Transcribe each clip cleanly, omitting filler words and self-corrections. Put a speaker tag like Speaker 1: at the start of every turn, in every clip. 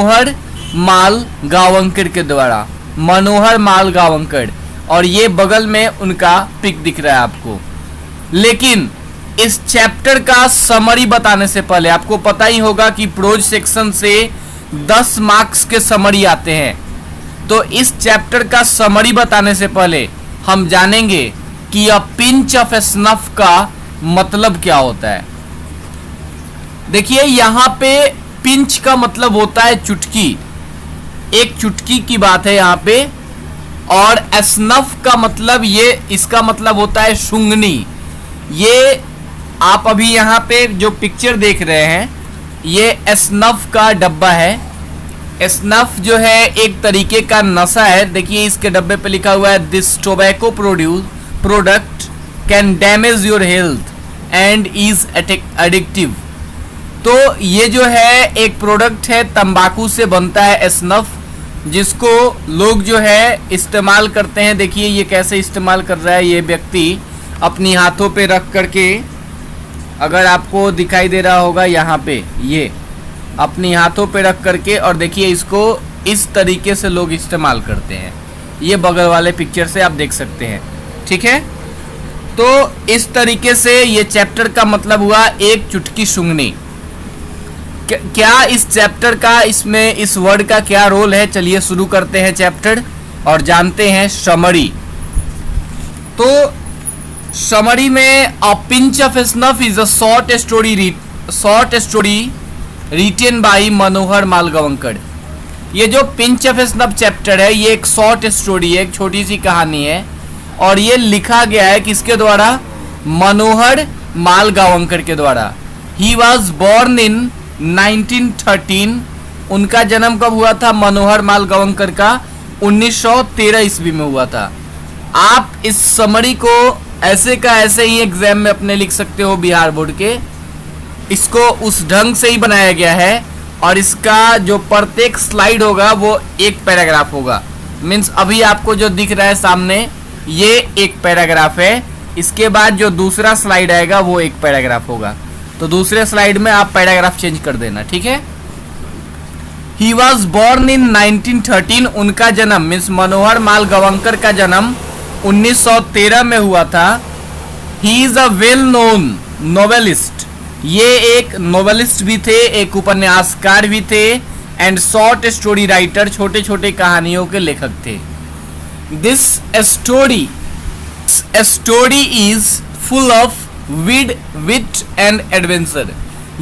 Speaker 1: मनोहर माल गावंकर के द्वारा, मनोहर माल गावंकर, और ये बगल में उनका पिक दिख रहा है आपको। लेकिन इस चैप्टर का समरी बताने से पहले आपको पता ही होगा कि प्रोज सेक्शन से 10 मार्क्स के समरी आते हैं, तो इस चैप्टर का समरी बताने से पहले हम जानेंगे कि अ पिंच ऑफ स्नफ का मतलब क्या होता है। देखिए यहाँ पे पिंच का मतलब होता है चुटकी, एक चुटकी की बात है यहाँ पे, और स्नफ का मतलब ये, इसका मतलब होता है शुंगनी। ये आप अभी यहाँ पे जो पिक्चर देख रहे हैं ये स्नफ का डब्बा है। स्नफ जो है एक तरीके का नशा है। देखिए इसके डब्बे पे लिखा हुआ है this tobacco product can damage your health and is addictive. तो ये जो है एक प्रोडक्ट है, तंबाकू से बनता है स्नफ, जिसको लोग जो है इस्तेमाल करते हैं। देखिए ये कैसे इस्तेमाल कर रहा है ये व्यक्ति, अपनी हाथों पे रख करके, अगर आपको दिखाई दे रहा होगा यहाँ पे, ये अपनी हाथों पे रख करके, और देखिए इसको इस तरीके से लोग इस्तेमाल करते हैं। ये बगल वाले पिक्चर से आप देख सकते हैं, ठीक है। तो इस तरीके से ये चैप्टर का मतलब हुआ एक चुटकी सूंघनी। क्या इस चैप्टर का, इसमें इस वर्ड का क्या रोल है, चलिए शुरू करते हैं चैप्टर और जानते हैं समरी। तो समरी में a pinch of snuff is a short story written by Manohar Malgonkar. ये जो पिंच ऑफ स्नफ चैप्टर है ये एक शॉर्ट स्टोरी है, एक छोटी सी कहानी है, और ये लिखा गया है किसके द्वारा, मनोहर माल गावंकर के द्वारा। He was born in 1913। उनका जन्म कब हुआ था मनोहर माल गावंकर का, 1913 ईस्वी में हुआ था। आप इस समरी को ऐसे का ऐसे ही एग्जाम में अपने लिख सकते हो बिहार बोर्ड के। इसको उस ढंग से ही बनाया गया है, और इसका जो प्रत्येक स्लाइड होगा वो एक पैराग्राफ होगा। मीन्स अभी आपको जो दिख रहा है सामने ये एक पैराग्राफ है, इसके बाद जो दूसरा स्लाइड आएगा वो एक पैराग्राफ होगा। तो दूसरे स्लाइड में आप पैराग्राफ चेंज कर देना, ठीक है। He was born in 1913। उनका जन्म मीन्स मनोहर माल गावंकर का जन्म 1913 में हुआ था। He is a well known novelist. ये एक नोवेलिस्ट भी थे, एक उपन्यासकार भी थे, एंड शॉर्ट स्टोरी राइटर, छोटे छोटे कहानियों के लेखक थे। This story is full of wit and adventure.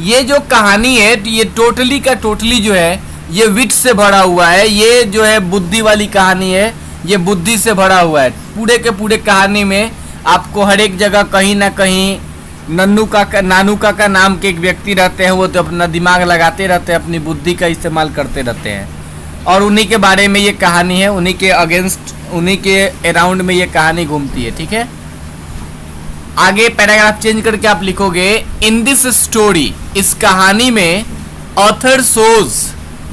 Speaker 1: ये जो कहानी है ये टोटली का टोटली जो है ये विट से भरा हुआ है। ये जो है बुद्धि वाली कहानी है, ये बुद्धि से भरा हुआ है। पूरे के पूरे कहानी में आपको हर एक जगह कहीं ना कहीं नानू काका नाम के एक व्यक्ति रहते हैं, वो तो अपना दिमाग लगाते रहते हैं, अपनी बुद्धि का इस्तेमाल करते रहते हैं, और उन्हीं के बारे में ये कहानी है, उन्हीं के अगेंस्ट, उन्हीं के अराउंड में ये कहानी घूमती है, ठीक है। आगे पैराग्राफ चेंज करके आप लिखोगे इन दिस स्टोरी। इस कहानी में author shows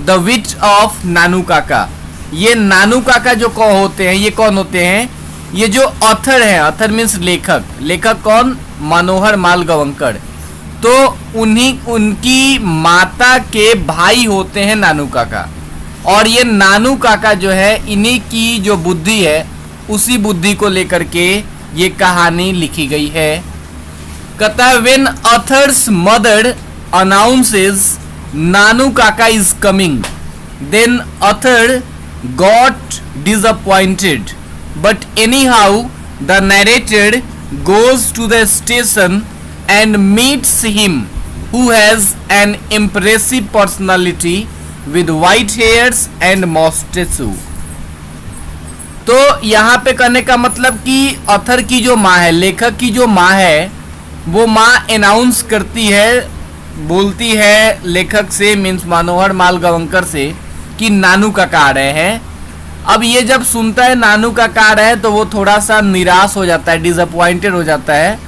Speaker 1: the wit of Nanu Kaka. ये नानू काका जो कौन होते हैं, ये कौन होते हैं, ये जो ऑथर है, ऑथर मीन्स लेखक, लेखक कौन, मनोहर माल गावंकर। तो उनकी माता के भाई होते हैं नानू काका, और ये नानू काका जो है इन्हीं की जो बुद्धि है उसी बुद्धि को लेकर के ये कहानी लिखी गई है। कहता है when author's mother announces Nanu Kaka is coming then author got disappointed, but anyhow the narrator goes to the station and meets him who has an impressive personality with white hairs and mustache। तो यहाँ पे कहने का मतलब कि author की जो माँ है, लेखक की जो माँ है, वो माँ अनाउंस करती है, बोलती है लेखक से, मीन्स मनोहर माल गावंकर से, कि नानू काका आ रहे हैं। अब ये जब सुनता है नानू काका आ रहे हैं तो वो थोड़ा सा निराश हो जाता है, डिसअपॉइंटेड हो जाता है,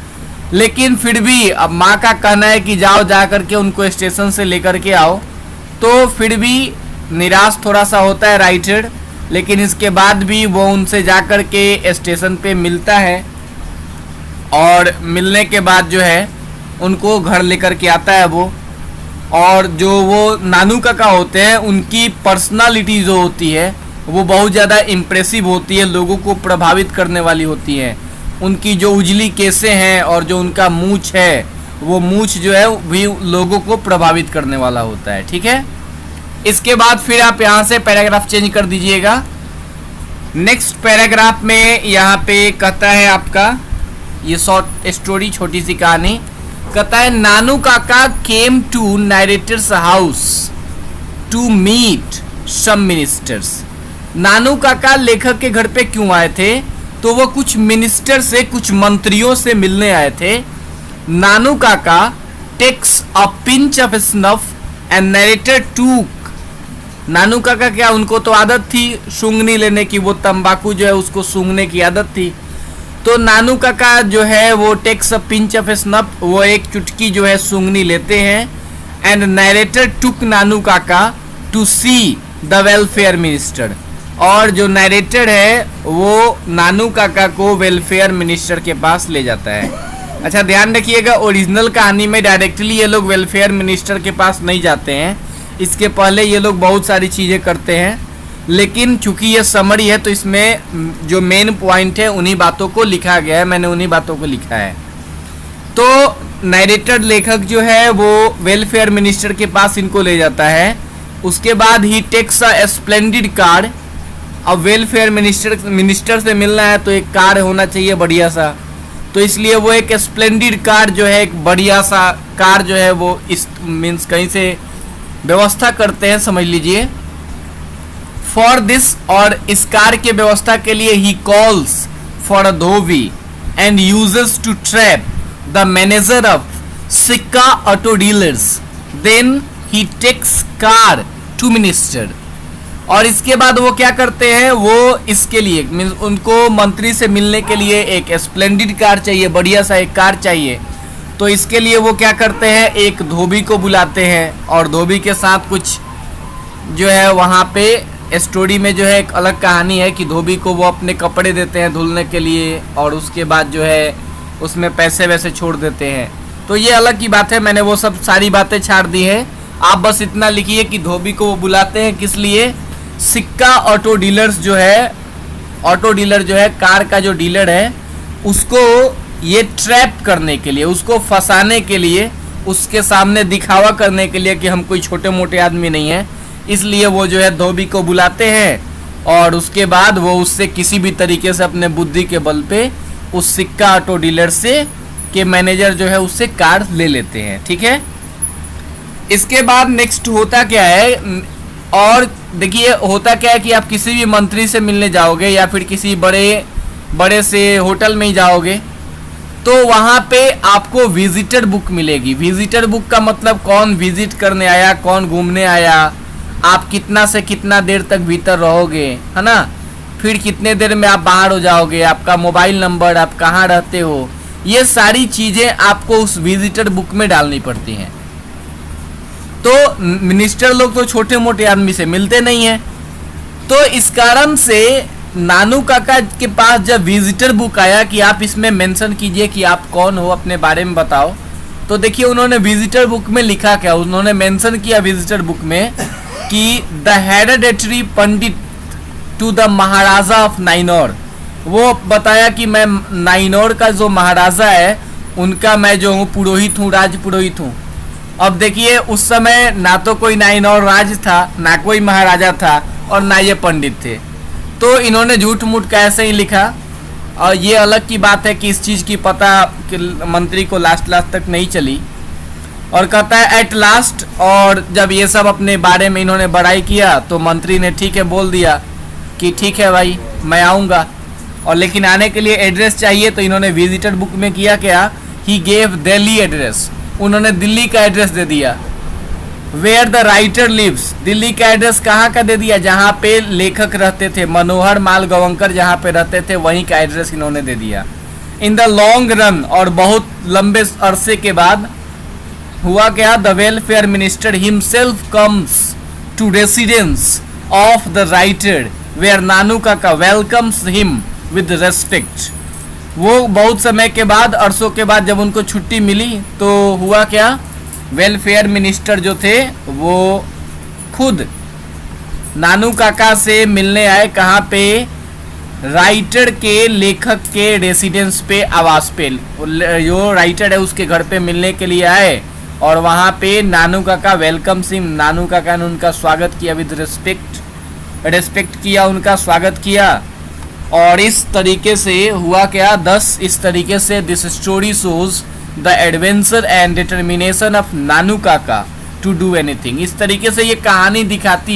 Speaker 1: लेकिन फिर भी अब माँ का कहना है कि जाओ जा करके उनको स्टेशन से लेकर के आओ, तो फिर भी निराश थोड़ा सा होता है राइटर, लेकिन इसके बाद भी वो उनसे जा कर के स्टेशन पे मिलता है, और मिलने के बाद जो है उनको घर लेकर के आता है वो। और जो वो नानू काका होते हैं उनकी पर्सनालिटी जो होती है वो बहुत ज़्यादा इम्प्रेसिव होती है, लोगों को प्रभावित करने वाली होती है। उनकी जो उजली केसें हैं और जो उनका मूंछ है वो मूंछ जो है भी लोगों को प्रभावित करने वाला होता है। ठीक है, इसके बाद फिर आप यहाँ से पैराग्राफ चेंज कर दीजिएगा। नेक्स्ट पैराग्राफ में यहाँ पे कहता है आपका ये शॉर्ट स्टोरी, छोटी सी कहानी कहता है, Nanu Kaka came to narrator's house to meet some ministers. Nanu Kaka लेखक के घर पे क्यों आए थे? तो वो कुछ मिनिस्टर से, कुछ मंत्रियों से मिलने आए थे। Nanu Kaka takes a pinch of snuff and narrator took. Nanu काका क्या, उनको तो आदत थी सूंघनी लेने की, वो तंबाकू जो है उसको सूंघने की आदत थी। तो नानू काका जो है वो takes a pinch of snuff, वो एक चुटकी जो है सूंघनी लेते हैं। And narrator took Nanu Kaka to see the welfare minister. और जो नरेटर है वो नानू काका को वेलफेयर मिनिस्टर के पास ले जाता है। अच्छा ध्यान रखिएगा, ओरिजिनल कहानी में डायरेक्टली ये लोग वेलफेयर मिनिस्टर के पास नहीं जाते हैं, इसके पहले ये लोग बहुत सारी चीज़ें करते हैं। लेकिन चूंकि ये समरी है तो इसमें जो मेन पॉइंट है उन्हीं बातों को लिखा गया है, मैंने उन्हीं बातों को लिखा है। तो नरेटर लेखक जो है वो वेलफेयर मिनिस्टर के पास इनको ले जाता है। उसके बाद ही टेक्स अ स्प्लेंडिड कार। अब वेलफेयर मिनिस्टर से मिलना है तो एक कार होना चाहिए बढ़िया सा, तो इसलिए वो एक स्प्लेंडिड कार जो है, एक बढ़िया सा कार जो है वो इस मीन्स कहीं से व्यवस्था करते हैं, समझ लीजिए। फॉर दिस, और इस कार के व्यवस्था के लिए he calls for a dhobi and uses to trap the manager of Sikka auto dealers. Then he takes car to minister. और इसके बाद वो क्या करते हैं, वो इसके लिए मीन्स उनको मंत्री से मिलने के लिए एक स्प्लेंडिड कार चाहिए, बढ़िया सा एक कार चाहिए। तो इसके लिए वो क्या करते हैं, एक धोबी को बुलाते हैं और धोबी के साथ कुछ जो है वहाँ पे स्टोरी में जो है एक अलग कहानी है कि धोबी को वो अपने कपड़े देते हैं धुलने के लिए और उसके बाद जो है उसमें पैसे वैसे छोड़ देते हैं। तो ये अलग की बात है, मैंने वो सब सारी बातें छाड़ दी है। आप बस इतना लिखिए कि धोबी को वो बुलाते हैं किस लिए, सिक्का ऑटो डीलर्स जो है, ऑटो डीलर जो है कार का जो डीलर है उसको ये ट्रैप करने के लिए, उसको फंसाने के लिए, उसके सामने दिखावा करने के लिए कि हम कोई छोटे मोटे आदमी नहीं है, इसलिए वो जो है धोबी को बुलाते हैं और उसके बाद वो उससे किसी भी तरीके से अपने बुद्धि के बल पे उस सिक्का ऑटो डीलर से के मैनेजर जो है उससे कार ले लेते हैं। ठीक है, इसके बाद नेक्स्ट होता क्या है, और देखिए होता क्या है कि आप किसी भी मंत्री से मिलने जाओगे या फिर किसी बड़े से होटल में ही जाओगे तो वहाँ पे आपको विजिटर बुक मिलेगी। विजिटर बुक का मतलब कौन विजिट करने आया, कौन घूमने आया, आप कितना से कितना देर तक भीतर रहोगे, है ना, फिर कितने देर में आप बाहर हो जाओगे, आपका मोबाइल नंबर, आप कहाँ रहते हो, ये सारी चीज़ें आपको उस विजिटर बुक में डालनी पड़ती हैं। तो मिनिस्टर लोग तो छोटे मोटे आदमी से मिलते नहीं हैं, तो इस कारण से नानू काका के पास जब विजिटर बुक आया कि आप इसमें मेंशन कीजिए कि आप कौन हो, अपने बारे में बताओ, तो देखिए उन्होंने विजिटर बुक में लिखा क्या, उन्होंने मेंशन किया विजिटर बुक में कि the hereditary pandit to the maharaja of Nainaur. वो बताया कि मैं नाइनौर का जो महाराजा है उनका मैं जो हूँ पुरोहित हूँ, राज पुरोहित हूँ। अब देखिए उस समय ना तो कोई नाइनौर राज था, ना कोई महाराजा था और ना ये पंडित थे, तो इन्होंने झूठ मूठ का ऐसे ही लिखा। और ये अलग की बात है कि इस चीज़ की पता कि मंत्री को लास्ट तक नहीं चली। और कहता है एट लास्ट, और जब ये सब अपने बारे में इन्होंने बड़ाई किया तो मंत्री ने ठीक है बोल दिया कि ठीक है भाई मैं आऊँगा, और लेकिन आने के लिए एड्रेस चाहिए, तो इन्होंने विजिटर बुक में किया क्या, ही गेव दिल्ली एड्रेस, उन्होंने दिल्ली का एड्रेस दे दिया। Where the writer lives, Delhi का एड्रेस कहाँ का दे दिया, जहाँ पे लेखक रहते थे, मनोहर माल गावंकर जहाँ पे रहते थे वहीं का एड्रेस इन्होंने दे दिया। इन द लॉन्ग रन, और बहुत लंबे अरसे के बाद हुआ क्या, the welfare minister himself comes to residence of the writer where Nanu Kaka welcomes him with respect. वो बहुत समय के बाद, अरसों के बाद जब उनको छुट्टी मिली तो हुआ क्या वेलफेयर मिनिस्टर जो थे वो खुद नानू काका से मिलने आए। कहाँ पे? राइटर के, लेखक के रेसिडेंस पे, आवास पे। जो राइटर है उसके घर पे मिलने के लिए आए और वहाँ पे नानू काका वेलकम सिंह, नानू काका ने उनका स्वागत किया विद रेस्पेक्ट किया, उनका स्वागत किया। और इस तरीके से हुआ क्या? इस तरीके से this story shows the adventure and determination of Nanu Kaka to do anything. इस तरीके से ये कहानी दिखाती